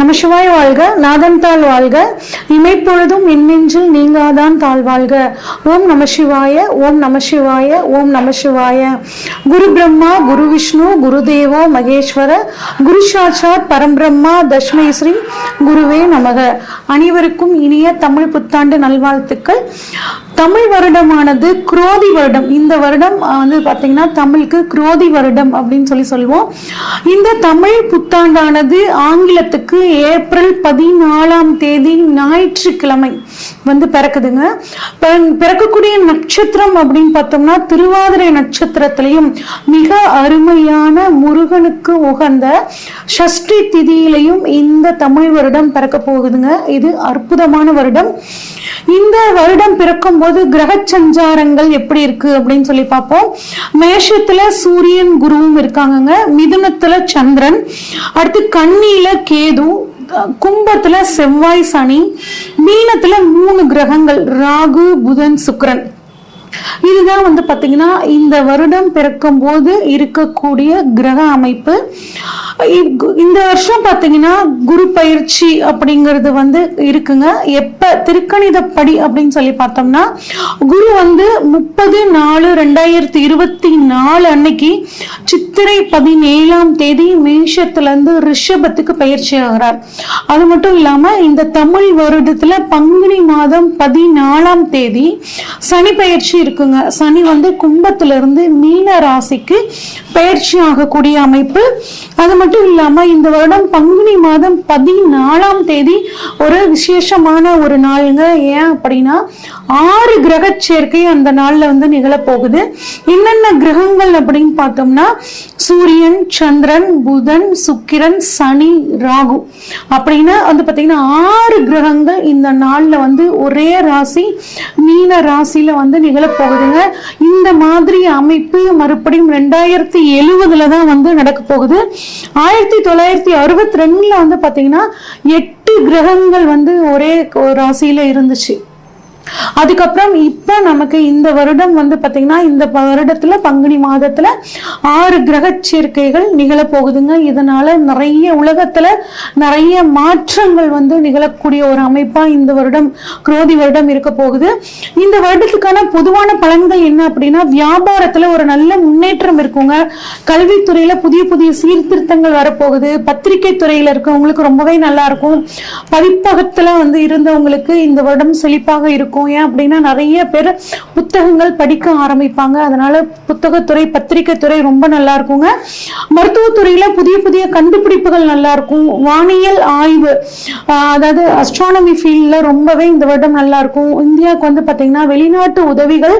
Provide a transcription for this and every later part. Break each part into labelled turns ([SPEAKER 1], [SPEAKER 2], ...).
[SPEAKER 1] நம சிவாய வாழ்க. நாதன் தாழ் வாழ்க. இமைப்பொழுதும் எண்ணெஞ்சில் நீங்காதான் தாழ் வாழ்க. ஓம் நம சிவாய, ஓம் நம சிவாய, ஓம் நம சிவாய. குரு பிரம்மா, குரு விஷ்ணு, குரு தேவோ மகேஸ்வர, குரு சாட்சாத் பரம்பிரம்மா தஸ்மை ஸ்ரீ குருவே நமக. அனைவருக்கும் இனிய தமிழ் புத்தாண்டு நல்வாழ்த்துக்கள். தமிழ் வருடமானது குரோதி வருடம். இந்த வருடம் வந்து பாத்தீங்கன்னா தமிழுக்கு குரோதி வருடம் அப்படின்னு சொல்லுவோம். இந்த தமிழ் புத்தாண்டானது ஆங்கிலத்துக்கு ஏப்ரல் 14 ஞாயிற்றுக்கிழமை வந்து பிறக்குதுங்க. பிறக்கக்கூடிய நட்சத்திரம் அப்படின்னு பார்த்தோம்னா திருவாதிரை நட்சத்திரத்திலையும் மிக அருமையான முருகனுக்கு உகந்த சஷ்டி திதியிலையும் இந்த தமிழ் வருடம் பிறக்க போகுதுங்க. இது அற்புதமான வருடம். இந்த வருடம் பிறக்கும் போது கிரக சஞ்சாரங்கள் எப்படி இருக்கு அப்படின்னு சொல்லி பார்ப்போம். மேஷத்துல சூரியன் குருவும் இருக்காங்க, மிதுனத்துல சந்திரன், அடுத்து கன்னியில கேது, கும்பத்துல செவ்வாய் சனி, மீனத்துல 3 கிரகங்கள் ராகு புதன் சுக்கிரன். இதுதான் வந்து பாத்தீங்கன்னா இந்த வருடம் பிறக்கும் போது இருக்கக்கூடிய கிரக அமைப்பு. இந்த வருஷம் பாத்தீங்கன்னா குரு பயிற்சி அப்படிங்கிறது வந்து இருக்குங்க. எப்ப திருக்கணிதப்படி அப்படின்னு சொல்லி பார்த்தோம்னா குரு வந்து 30/4/2024 அன்னைக்கு சித்திரை 17 மேஷத்துல இருந்து ரிஷபத்துக்கு பயிற்சி ஆகிறார். அது மட்டும் இல்லாம இந்த தமிழ் வருடத்துல பங்குனி மாதம் 14 சனி பயிற்சி இருக்குங்க. சனி வந்து கும்பத்துல இருந்து மீன ராசிக்கு பயிற்சி ஆகக்கூடிய அமைப்பு. அது மட்டும் இல்லாம இந்த வருடம் பங்குனி மாதம் 14 ஒரு விசேஷமான ஒரு நாளுங்க. ஏன் அப்படின்னா 6 கிரக சேர்க்கை அந்த நாள்ல வந்து நிகழப்போகுது. என்னென்ன கிரகங்கள் அப்படின்னு பார்த்தோம்னா சூரியன், சந்திரன், புதன், சுக்கிரன், சனி, ராகு அப்படின்னு வந்து பாத்தீங்கன்னா 6 கிரகங்கள் இந்த நாள்ல வந்து ஒரே ராசி மீன ராசியில வந்து நிகழப்போகுதுங்க. இந்த மாதிரி அமைப்பு மறுபடியும் 2070 தான் வந்து நடக்க போகுது. 1962 வந்து பாத்தீங்கன்னா 8 கிரகங்கள் வந்து ஒரே ராசியில இருந்துச்சு. அதுக்கப்புறம் இப்ப நமக்கு இந்த வருடம் வந்து பாத்தீங்கன்னா இந்த வருடத்துல பங்குனி மாதத்துல 6 கிரக சேர்க்கைகள் நிகழ போகுதுங்க. இதனால நிறைய உலகத்துல நிறைய மாற்றங்கள் வந்து நிகழக்கூடிய ஒரு அமைப்பா இந்த வருடம் குரோதி வருடம் இருக்க போகுது. இந்த வருடத்துக்கான பொதுவான பலன்கள் என்ன அப்படின்னா வியாபாரத்துல ஒரு நல்ல முன்னேற்றம் இருக்குங்க. கல்வித்துறையில புதிய புதிய சீர்திருத்தங்கள் வரப்போகுது. பத்திரிகை துறையில இருக்கவங்களுக்கு ரொம்பவே நல்லா இருக்கும். பதிப்பகத்துல வந்து இருந்தவங்களுக்கு இந்த வருடம் செழிப்பாக இருக்கும். ஏன் அப்படின்னா நிறைய பேர் புத்தகங்கள் படிக்க ஆரம்பிப்பாங்க. அதனால புத்தகத்துறை பத்திரிகை துறை ரொம்ப நல்லா இருக்குங்க. மருத்துவத்துறையில புதிய புதிய கண்டுபிடிப்புகள் நல்லா இருக்கும். வானியல் ஆய்வு அதாவது அஸ்ட்ரானமி ஃபீல்ட்ல ரொம்பவே இந்த வருடம் நல்லா இருக்கும். இந்தியாவுக்கு வந்து பாத்தீங்கன்னா வெளிநாட்டு உதவிகள்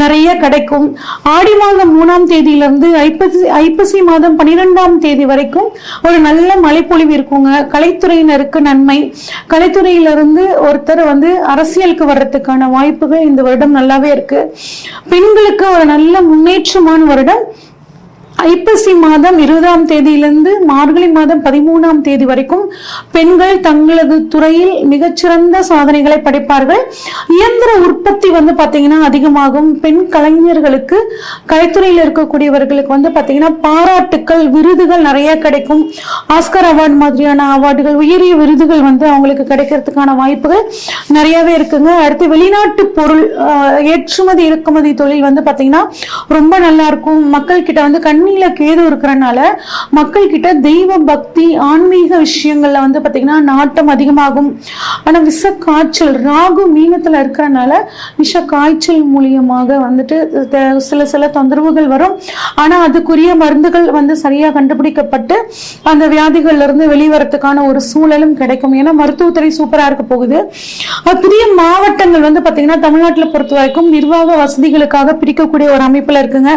[SPEAKER 1] நிறைய கிடைக்கும். ஆடி மாதம் 3ஆம் தேதியிலிருந்து ஐப்பசி மாதம் 12ஆம் தேதி வரைக்கும் ஒரு நல்ல மழைப்பொழிவு இருக்குங்க. கலைத்துறையினருக்கு நன்மை. கலைத்துறையிலிருந்து ஒருத்தர் வந்து அரசியலுக்கு வர்றதுக்கான வாய்ப்புகள் இந்த வருடம் நல்லாவே இருக்கு. பெண்களுக்கு ஒரு நல்ல முன்னேற்றமான வருடம். ஐப்பசி மாதம் 20ஆம் தேதியிலிருந்து மார்கழி மாதம் 13ஆம் தேதி வரைக்கும் பெண்கள் தங்களது துறையில் மிகச்சிறந்த சாதனைகளை படைப்பார்கள். இயந்திர உற்பத்தி வந்து பாத்தீங்கன்னா அதிகமாகும். பெண் கலைஞர்களுக்கு கலைத்துறையில் இருக்கக்கூடியவர்களுக்கு வந்து பாத்தீங்கன்னா பாராட்டுக்கள் விருதுகள் நிறைய கிடைக்கும். ஆஸ்கர் அவார்டு மாதிரியான அவார்டுகள் உயரிய விருதுகள் வந்து அவங்களுக்கு கிடைக்கிறதுக்கான வாய்ப்புகள் நிறையவே இருக்குங்க. அடுத்து வெளிநாட்டு பொருள் ஏற்றுமதி இறக்குமதி தொழில் வந்து பாத்தீங்கன்னா ரொம்ப நல்லா இருக்கும். மக்கள் கிட்ட வந்து கண்ணில கேது இருக்கிறனால மக்கள் கிட்ட தெய்வ பக்தி ஆன்மீக விஷயங்கள்ல வந்து பாத்தீங்கன்னா நாட்டம் அதிகமாகும். ஆனா விஷ காய்ச்சல் ராகு மீனத்துல இருக்கிறனால விஷ காய்ச்சல் மூலியமாக வந்துட்டு சில தொந்தரவுகள் வரும். ஆனா அதுக்குரிய மருந்துகள் வந்து சரியா கண்டுபிடிக்கப்பட்டு அந்த வியாதிகள்ல இருந்து வெளிவரத்துக்கான ஒரு சூழலும் கிடைக்கும். ஏன்னா மருத்துவத்துறை சூப்பரா இருக்க போகுது. புதிய மாவட்டங்கள் வந்து பாத்தீங்கன்னா தமிழ்நாட்டில் பொறுத்த வரைக்கும் நிர்வாக வசதிகளுக்காக பிரிக்கக்கூடிய ஒரு அமைப்புல இருக்குங்க.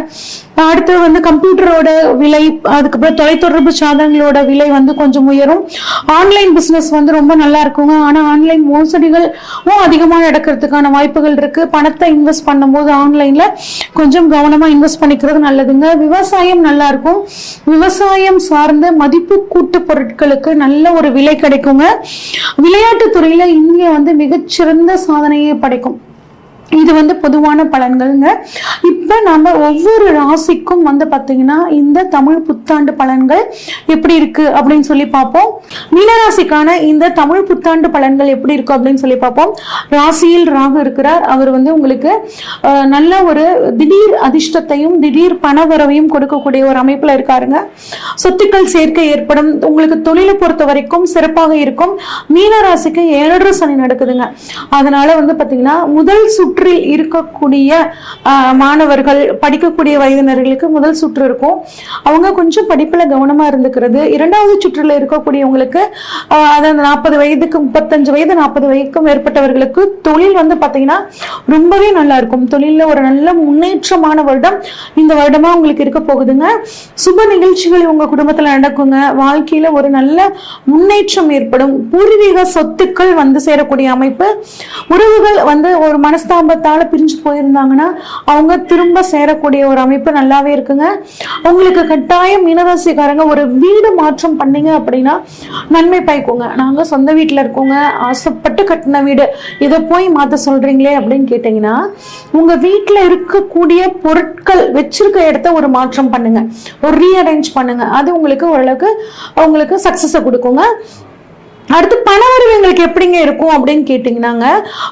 [SPEAKER 1] அடுத்து வந்து கம்ப்யூட்டரோட விலை, அதுக்கப்புறம் தொலைத்தொடர்பு சாதனங்களோட விலை வந்து கொஞ்சம் உயரும். ஆன்லைன் பிசினஸ் வந்து ரொம்ப நல்லா இருக்குங்க. ஆனா ஆன்லைன் மோசடிகளும் அதிகமா நடக்கிறதுக்கான வாய்ப்புகள் இருக்கு. பணத்தை இன்வெஸ்ட் பண்ணும்போது ஆன்லைன்ல கொஞ்சம் கவனமா இன்வெஸ்ட் பண்ணிக்கிறது நல்லதுங்க. விவசாயம் நல்லா இருக்கும். விவசாயம் சார்ந்த மதிப்பு கூட்டு பொருட்களுக்கு நல்ல ஒரு விலை கிடைக்குங்க. விளையாட்டு துறையில இந்தியா வந்து மிகச்சிறந்த சாதனையை படைக்கும். இது வந்து பொதுவான பலன்கள்ங்க. இப்ப நம்ம ஒவ்வொரு ராசிக்கும் வந்து பாத்தீங்கன்னா இந்த தமிழ் புத்தாண்டு பலன்கள் எப்படி இருக்கு அப்படின்னு சொல்லி பார்ப்போம். மீனராசிக்கான இந்த தமிழ் புத்தாண்டு பலன்கள் எப்படி இருக்கு அப்படின்னு சொல்லி பார்ப்போம். ராசியில் ராகு இருக்கிறார். அவர் வந்து உங்களுக்கு நல்ல ஒரு திடீர் அதிர்ஷ்டத்தையும் திடீர் பணவரவையும் கொடுக்கக்கூடிய ஒரு அமைப்புல இருக்காருங்க. சொத்துக்கள் சேர்க்கை ஏற்படும். உங்களுக்கு தொழிலை பொறுத்த வரைக்கும் சிறப்பாக இருக்கும். மீனராசிக்கு 7.5 சனி நடக்குதுங்க. அதனால வந்து பாத்தீங்கன்னா முதல் சுற்றில் இருக்கக்கூடிய மாணவர்கள், படிக்கக்கூடிய வயதினர்களுக்கு முதல் சுற்று இருக்கும். அவங்க கொஞ்சம் படிப்புல கவனமா இருந்துக்கிறது. 2வது சுற்றுல இருக்கக்கூடியவங்களுக்கு அதாவது 40 வயதுக்கு 35 வயது 40 வயதுக்கும் மேற்பட்டவர்களுக்கு தொழில் வந்து பாத்தீங்கன்னா ரொம்பவே நல்லா இருக்கும். தொழில ஒரு நல்ல முன்னேற்றமான வருடம் இந்த வருடமா உங்களுக்கு இருக்க போகுதுங்க. சுப நிகழ்ச்சிகள் உங்க குடும்பத்துல நடக்குங்க. வாழ்க்கையில ஒரு நல்ல முன்னேற்றம் ஏற்படும். பூர்வீக சொத்துக்கள் வந்து சேரக்கூடிய அமைப்பு. உறவுகள் வந்து ஒரு மனஸ்தாபத்தால பிரிஞ்சு போயிருந்தாங்கன்னா அவங்க திரும்ப சேரக்கூடிய ஒரு அமைப்பு நல்லாவே இருக்குங்க. உங்களுக்கு கட்டாயம் மீனராசிக்காரங்க ஒரு வீடு மாற்றம் பண்ணீங்க அப்படின்னா நன்மை பயக்குங்க. நாங்க சொந்த வீட்டுல இருக்கோங்க, ஆசைப்பட்டு கட்டின வீடு, இதை போய் மாத்த சொல்றீங்களே அப்படின்னு கேட்டீங்கன்னா உங்க வீட்டுல இருக்கக்கூடிய பொருட்கள் வச்சிருக்க இடத்த ஒரு மாற்றம் பண்ணுங்க, ஒரு ரீஅரேஞ்ச் பண்ணுங்க. அது உங்களுக்கு ஓரளவுக்கு உங்களுக்கு சக்சஸ் கொடுக்குங்க. அடுத்து பண வரவு எங்களுக்கு எப்படிங்க இருக்கும் அப்படின்னு கேட்டீங்கன்னாங்க,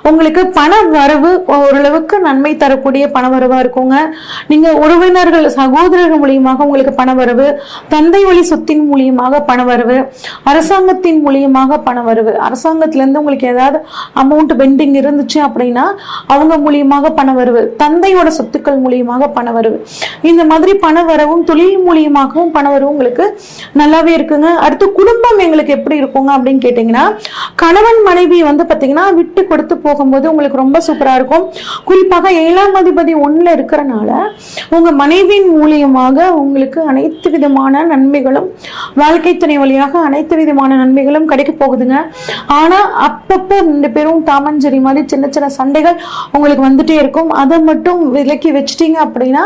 [SPEAKER 1] உங்களுக்கு பண வரவு ஓரளவுக்கு நன்மை தரக்கூடிய பண வரவா இருக்குங்க. நீங்க உறவினர்கள் சகோதரர்கள் மூலியமாக உங்களுக்கு பண வரவு, தந்தை வழி சொத்தின் மூலியமாக பண வரவு, அரசாங்கத்தின் மூலியமாக பண வரவு. அரசாங்கத்துல இருந்து உங்களுக்கு ஏதாவது அமௌண்ட் பெண்டிங் இருந்துச்சு அப்படின்னா அவங்க மூலியமாக பண வரவு, தந்தையோட சொத்துக்கள் மூலியமாக பண வரவு. இந்த மாதிரி பண வரவும் தொழில் மூலியமாகவும் பண வரவும் உங்களுக்கு நல்லாவே இருக்குங்க. அடுத்து குடும்பம் எங்களுக்கு எப்படி இருக்குங்க அப்படின்னு கேட்டீங்கன்னா, கணவன் மனைவி வந்து பாத்தீங்கன்னா விட்டு கொடுத்து போகும்போது உங்களுக்கு ரொம்ப சூப்பரா இருக்கும். குறிப்பாக 7ஆம் அதிபதி 1ல இருக்கிறனால உங்க மனைவியின் மூலியமாக உங்களுக்கு அனைத்து விதமான நன்மைகளும், வாழ்க்கை துணை வழியாக அனைத்து விதமான நன்மைகளும் கிடைக்க போகுதுங்க. ஆனா அப்பப்ப 2 பேரும் தாமஞ்சேரி மாதிரி சின்ன சின்ன சண்டைகள் உங்களுக்கு வந்துட்டே இருக்கும். அதை மட்டும் விலக்கி வச்சுட்டீங்க அப்படின்னா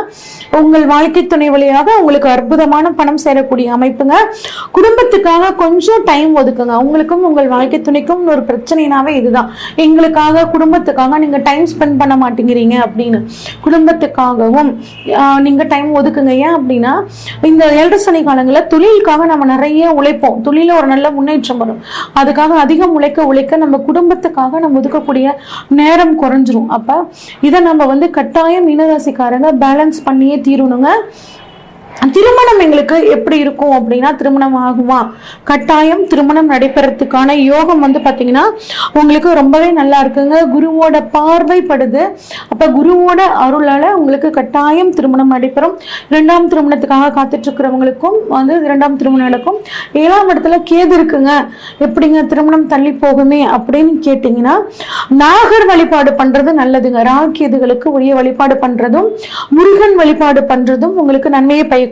[SPEAKER 1] உங்கள் வாழ்க்கை துணை வழியாக உங்களுக்கு அற்புதமான பணம் சேரக்கூடிய அமைப்புங்க. குடும்பத்துக்காக கொஞ்சம் டைம் ஒதுக்குங்க. உங்களுக்கு உங்கள் வாழ்க்கை துணைக்கும் ஒரு பிரச்சனைனாவே இதுதான், எங்களுக்காக குடும்பத்துக்காக நீங்க டைம் ஸ்பெண்ட் பண்ண மாட்டேங்கிறீங்க அப்படின்னு. குடும்பத்துக்காகவும் நீங்க டைம் ஒதுக்குங்க. ஏன் அப்படின்னா இந்த 7.5 சனி காலங்களில் தொழிலுக்காக நம்ம நிறைய உழைப்போம். தொழில ஒரு நல்ல முன்னேற்றம் வரும். அதுக்காக அதிகம் உழைக்க நம்ம குடும்பத்துக்காக நம்ம ஒதுக்கக்கூடிய நேரம் குறைஞ்சிரும். அப்ப இதை நம்ம வந்து கட்டாயம் மீனராசிக்காரங்க பேலன்ஸ் பண்ணியே தீரணுங்க. திருமணம் எங்களுக்கு எப்படி இருக்கும் அப்படின்னா, திருமணம் ஆகுமா? கட்டாயம் திருமணம் நடைபெறத்துக்கான யோகம் வந்து பாத்தீங்கன்னா உங்களுக்கு ரொம்பவே நல்லா இருக்குங்க. குருவோட பார்வை படுது. அப்ப குருவோட அருளால உங்களுக்கு கட்டாயம் திருமணம் நடைபெறும். 2ஆம் திருமணத்துக்காக காத்துட்டு இருக்கிறவங்களுக்கும் வந்து 2ஆம் திருமணம் நடக்கும். 7ஆம் இடத்துல கேது இருக்குங்க. எப்படிங்க திருமணம் தள்ளி போகுமே அப்படின்னு கேட்டீங்கன்னா, நாகர் வழிபாடு பண்றது நல்லதுங்க. ராகேதுகளுக்கு உரிய வழிபாடு பண்றதும் முருகன் வழிபாடு பண்றதும் உங்களுக்கு நன்மையை பயக்கும்.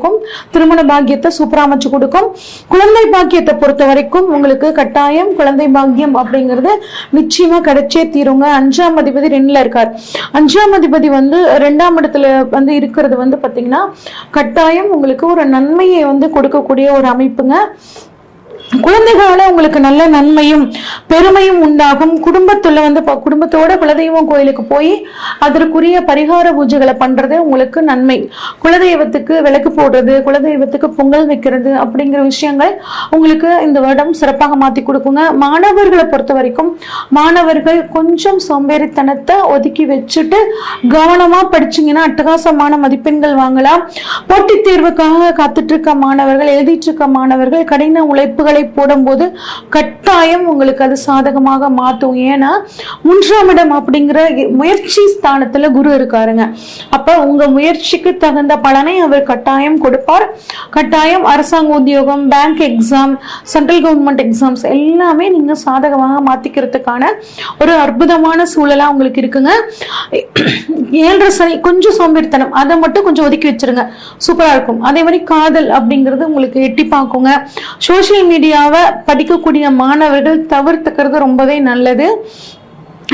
[SPEAKER 1] திருமண பாக்கியத்தை சூப்பரா அமைச்சு கொடுக்கும். குழந்தை பாக்கியத்தை பொறுத்த வரைக்கும் உங்களுக்கு கட்டாயம் குழந்தை பாக்கியம் அப்படிங்கிறது நிச்சயமா கிடைச்சே தீருங்க. 5ஆம் அதிபதி 2ல இருக்கார். 5ஆம் அதிபதி வந்து 2ஆம் இடத்துல வந்து இருக்கிறது வந்து பாத்தீங்கன்னா கட்டாயம் உங்களுக்கு ஒரு நன்மையை வந்து கொடுக்கக்கூடிய ஒரு அமைப்புங்க. குழந்தைகளால உங்களுக்கு நல்ல நன்மையும் பெருமையும் உண்டாகும். குடும்பத்துல வந்து குடும்பத்தோட குலதெய்வம் கோயிலுக்கு போய் அதற்குரிய பரிகார பூஜைகளை பண்றது உங்களுக்கு நன்மை. குலதெய்வத்துக்கு விளக்கு போடுறது, குலதெய்வத்துக்கு பொங்கல் வைக்கிறது அப்படிங்கிற விஷயங்கள் உங்களுக்கு இந்த வருடம் சிறப்பாக மாத்தி கொடுக்குங்க. மாணவர்களை பொறுத்த வரைக்கும் மாணவர்கள் கொஞ்சம் சோம்பேறித்தனத்தை ஒதுக்கி வச்சுட்டு கவனமா படிச்சீங்கன்னா அட்டகாசமான மதிப்பெண்கள் வாங்கலாம். போட்டித் தேர்வுக்காக காத்துட்டு இருக்க மாணவர்கள், எழுதிட்டு இருக்க மாணவர்கள் கடின உழைப்புகளை போடும்போது கட்டாயம் உங்களுக்கு அது சாதகமாக மாத்தும். ஏன்னா 3ஆம் இடம் அப்படிங்கிற முயற்சி ஸ்தானத்துல குரு இருக்காருங்க. அப்ப உங்க முயற்சிக்கு தகுந்த பலனை அவர் கட்டாயம் கொடுப்பார். கட்டாயம் அரசாங்க உத்தியோகம், bank exam, central government exams எல்லாமே நீங்க சாதகமாக மாத்திக்கிறதுக்கான ஒரு அற்புதமான சூழலா உங்களுக்கு இருக்குங்க. 7.5 சனி கொஞ்சம் சோம்பேறித்தனம், அதை மட்டும் கொஞ்சம் ஒதுக்கி வச்சிருங்க, சூப்பரா இருக்கும். அதே மாதிரி காதல் அப்படிங்கிறது உங்களுக்கு எட்டி பார்க்குங்க. சோசியல் மீடியாவை படிக்கக்கூடிய மாணவர்கள் தவிர்த்துக்கிறது ரொம்பவே நல்லது.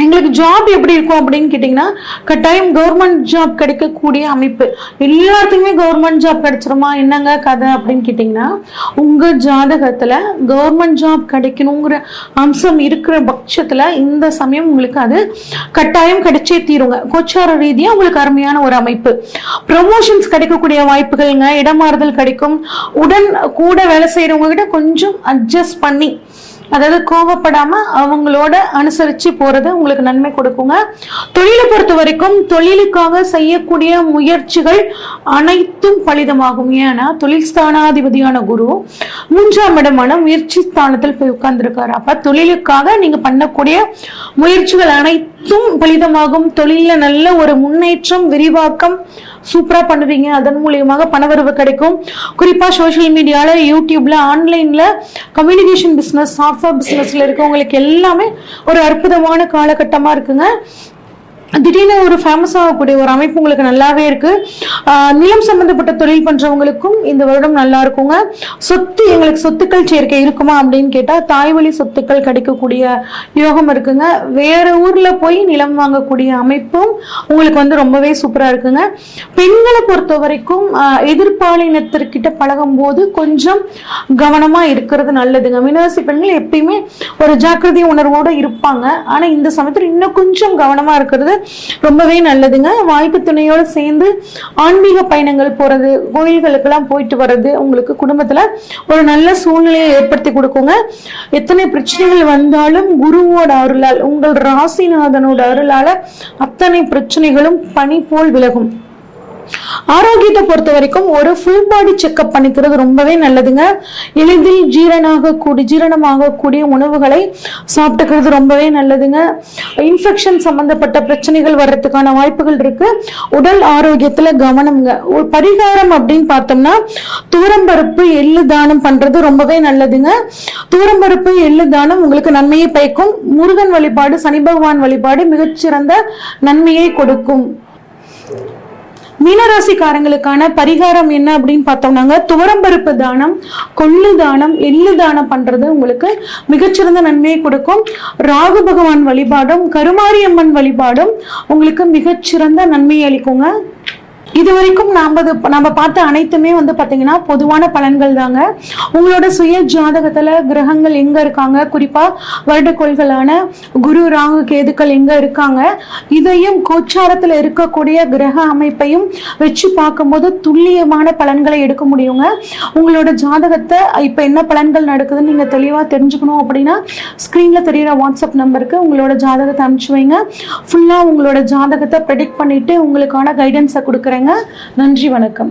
[SPEAKER 1] எங்களுக்கு ஜாப் எப்படி இருக்கும் அப்படின்னு கேட்டிங்கன்னா, கட்டாயம் கவர்மெண்ட் ஜாப் கிடைக்கக்கூடிய அமைப்பு. எல்லாத்துக்குமே கவர்மெண்ட் ஜாப் கிடைச்சிருமா என்னங்க கதை அப்படின்னு கேட்டிங்கன்னா, உங்கள் ஜாதகத்தில் கவர்மெண்ட் ஜாப் கிடைக்கணுங்கிற அம்சம் இருக்கிற பட்சத்தில் இந்த சமயம் உங்களுக்கு அது கட்டாயம் கிடைச்சே தீருங்க. கோச்சார ரீதியாக உங்களுக்கு அருமையான ஒரு அமைப்பு. ப்ரமோஷன்ஸ் கிடைக்கக்கூடிய வாய்ப்புகள்ங்க, இடமாறுதல் கிடைக்கும். உடன் கூட வேலை செய்கிறவங்க கிட்ட கொஞ்சம் அட்ஜஸ்ட் பண்ணி, அதாவது கோவப்படாம அவங்களோட அனுசரிச்சு போறது உங்களுக்கு நன்மை கொடுக்குங்க. தொழிலை பொறுத்த வரைக்கும் தொழிலுக்காக செய்யக்கூடிய முயற்சிகள் அனைத்தும் பலிதமாகும். ஏன்னா தொழில் ஸ்தானாதிபதியான குரு 3ஆம் இடமான முயற்சி ஸ்தானத்தில் போய் உட்கார்ந்துருக்காரு. அப்ப தொழிலுக்காக நீங்க பண்ணக்கூடிய முயற்சிகள் அனைத்தும் பலிதமாகும். தொழில நல்ல ஒரு முன்னேற்றம், விரிவாக்கம் சூப்பரா பண்ணுவீங்க. அதன் மூலியமாக பணவரவு கிடைக்கும். குறிப்பா சோசியல் மீடியால, யூடியூப்ல, ஆன்லைன்ல கம்யூனிகேஷன் பிசினஸ், சாஃப்ட்வேர் பிசினஸ்ல இருக்கவங்களுக்கு எல்லாமே ஒரு அற்புதமான காலகட்டமா இருக்குங்க. திடீர்னு ஒரு ஃபேமஸ் ஆகக்கூடிய ஒரு அமைப்பு உங்களுக்கு நல்லாவே இருக்கு. நிலம் சம்பந்தப்பட்ட தொழில் பண்றவங்களுக்கும் இந்த வருடம் நல்லா இருக்குங்க. எங்களுக்கு சொத்துக்கள் சேர்க்கை இருக்குமா அப்படின்னு கேட்டா, தாய்வழி சொத்துக்கள் கிடைக்கக்கூடிய யோகம் இருக்குங்க. வேற ஊர்ல போய் நிலம் வாங்கக்கூடிய அமைப்பும் உங்களுக்கு வந்து ரொம்பவே சூப்பரா இருக்குங்க. பெண்களை பொறுத்த வரைக்கும் எதிர்பாலினத்திற்கிட்ட பழகும் போது கொஞ்சம் கவனமா இருக்கிறது நல்லதுங்க. மீனராசி பெண்கள் எப்பயுமே ஒரு ஜாக்கிரதை உணர்வோடு இருப்பாங்க. ஆனா இந்த சமயத்தில் இன்னும் கொஞ்சம் கவனமா இருக்கிறது ரொம்பவே நல்லதுங்க. வாய்ப்பு துணையோடு சேர்ந்து ஆன்மீக பயணங்கள் போறது, கோயில்களுக்கெல்லாம் போயிட்டு வர்றது உங்களுக்கு குடும்பத்துல ஒரு நல்ல சூழ்நிலையை ஏற்படுத்தி கொடுக்குங்க. எத்தனை பிரச்சனைகள் வந்தாலும் குருவோட அருளால், உங்கள் ராசிநாதனோட அருளால அத்தனை பிரச்சனைகளும் பனி போல் விலகும். ஆரோக்கியத்தை பொறுத்த வரைக்கும் ஒரு ஃபுல் பாடி செக்அப் பண்ணிக்கிறது ரொம்பவே நல்லதுங்க. எளிதில் ஜீரணமாகக்கூடிய உணவுகளை சாப்பிட்டுக்கிறது ரொம்பவே நல்லதுங்க. இன்ஃபெக்ஷன் சம்பந்தப்பட்ட பிரச்சனைகள் வர்றதுக்கான வாய்ப்புகள் இருக்கு. உடல் ஆரோக்கியத்துல கவனம்ங்க. ஒரு பரிகாரம் அப்படின்னு பார்த்தோம்னா, தூரம்பருப்பு எள்ளு தானம் பண்றது ரொம்பவே நல்லதுங்க. தூரம்பருப்பு எள்ளு தானம் உங்களுக்கு நன்மையை பயக்கும். முருகன் வழிபாடு, சனி பகவான் வழிபாடு மிகச்சிறந்த நன்மையை கொடுக்கும். மீனராசிக்காரங்களுக்கான பரிகாரம் என்ன அப்படின்னு பார்த்தோம்னாங்க, துவரம்பருப்பு தானம், கொள்ளு தானம், எள்ளு தானம் பண்றது உங்களுக்கு மிகச்சிறந்த நன்மையை கொடுக்கும். ராகு பகவான் வழிபாடும் கருமாரியம்மன் வழிபாடும் உங்களுக்கு மிகச்சிறந்த நன்மையை அளிக்குங்க. இது வரைக்கும் நாம பார்த்த அனைத்துமே வந்து பாத்தீங்கன்னா பொதுவான பலன்கள் தாங்க. உங்களோட சுய ஜாதகத்துல கிரகங்கள் எங்க இருக்காங்க, குறிப்பா வருடக்கோள்களான குரு, ராகு, கேதுக்கள் எங்க இருக்காங்க, இதையும் கோச்சாரத்துல இருக்கக்கூடிய கிரக அமைப்பையும் வச்சு பார்க்கும்போது துல்லியமான பலன்களை எடுக்க முடியுங்க. உங்களோட ஜாதகத்தை இப்ப என்ன பலன்கள் நடக்குதுன்னு நீங்க தெளிவா தெரிஞ்சுக்கணும் அப்படின்னா, ஸ்கிரீன்ல தெரியுற வாட்ஸ்அப் நம்பருக்கு உங்களோட ஜாதகத்தை அனுப்பிச்சு வைங்க. ஃபுல்லா உங்களோட ஜாதகத்தை ப்ரெடிக்ட் பண்ணிட்டு உங்களுக்கான கைடன்ஸை கொடுக்குறேன். நன்றி, வணக்கம்.